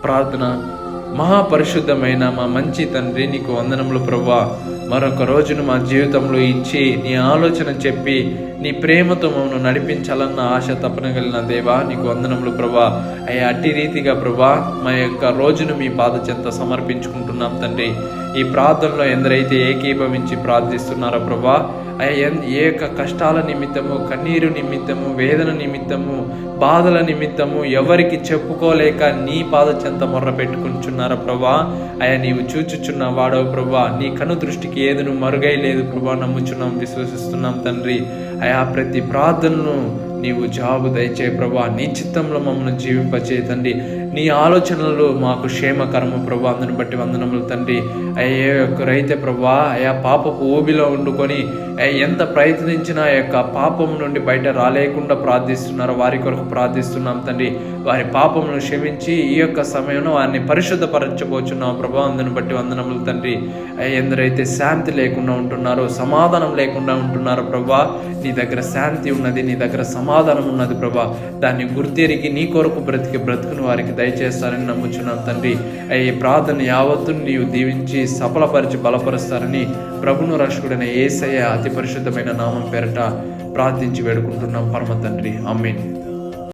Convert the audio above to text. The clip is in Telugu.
ప్రార్థన. మహాపరిశుద్ధమైన మా మంచి తండ్రి, నీకు వందనములు ప్రభువా. మరొక రోజును మా జీవితంలో ఇచ్చి నీ ఆలోచన చెప్పి నీ ప్రేమతో మమ్మల్ని నడిపించాలన్న ఆశ తపన కలిగిన దేవా, నీకు వందనములు ప్రభా. అయ్యా, అట్టి రీతిగా ప్రభా మా యొక్క రోజును మీ పాద చెంత సమర్పించుకుంటున్నాం తండ్రి. ఈ ప్రార్థనలో ఎందరైతే ఏకీభవించి ప్రార్థిస్తున్నారో ప్రభా, అయ్యా ఏ యొక్క కష్టాల నిమిత్తము, కన్నీరు నిమిత్తము, వేదన నిమిత్తము, బాధల నిమిత్తము ఎవరికి చెప్పుకోలేక నీ పాద చెంత మొర్ర పెట్టుకుంటున్నారా ప్రభా. అయ్యా, నీవు చూచుచున్న వాడవు ప్రభా. నీ కను దృష్టికి ఏదును మరుగై లేదు ప్రభా. నమ్ముచున్నాం, విశ్వసిస్తున్నాం తండ్రి. అయా, ప్రతి ప్రార్థనను నీవు జవాబు దయచేయ ప్రభా. నీ చిత్తంలో మమ్మల్ని జీవింపచేయ తండ్రి. నీ ఆలోచనలు మాకు క్షేమకరము ప్రభా. అందుని బట్టి వందనములు తండ్రి. అయ్యే ఒక్కరైతే ప్రభా అయా పాపపు ఊబిలో వండుకొని ఎంత ప్రయత్నించినా ఆ యొక్క పాపం నుండి బయట రాలేకుండా ప్రార్థిస్తున్నారో వారి కొరకు ప్రార్థిస్తున్నాం తండ్రి. వారి పాపమును క్షమించి ఈ యొక్క సమయంలో వారిని పరిశుద్ధపరచబోచున్నాం ప్రభా. అందుని బట్టి వందనములు తండ్రి. ఎందరైతే శాంతి లేకుండా ఉంటున్నారో, సమాధానం లేకుండా ఉంటున్నారో ప్రభా, నీ దగ్గర శాంతి ఉన్నది, నీ దగ్గర సమాధానం ఉన్నది ప్రభా. దాన్ని గుర్తెరిగి నీ కొరకు బ్రతుకుని వారికి దయచేస్తారని నమ్ముచున్నాం తండ్రి. ఈ ప్రార్థన యావత్తు నీవు దీవించి సఫలపరిచి బలపరుస్తారని ప్రభును రక్షకుడైన యేసయ్య అతి పరిశుద్ధమైన నామం పేరట ప్రార్థించి వేడుకుంటున్నాం పరమ తండ్రి. ఆమేన్.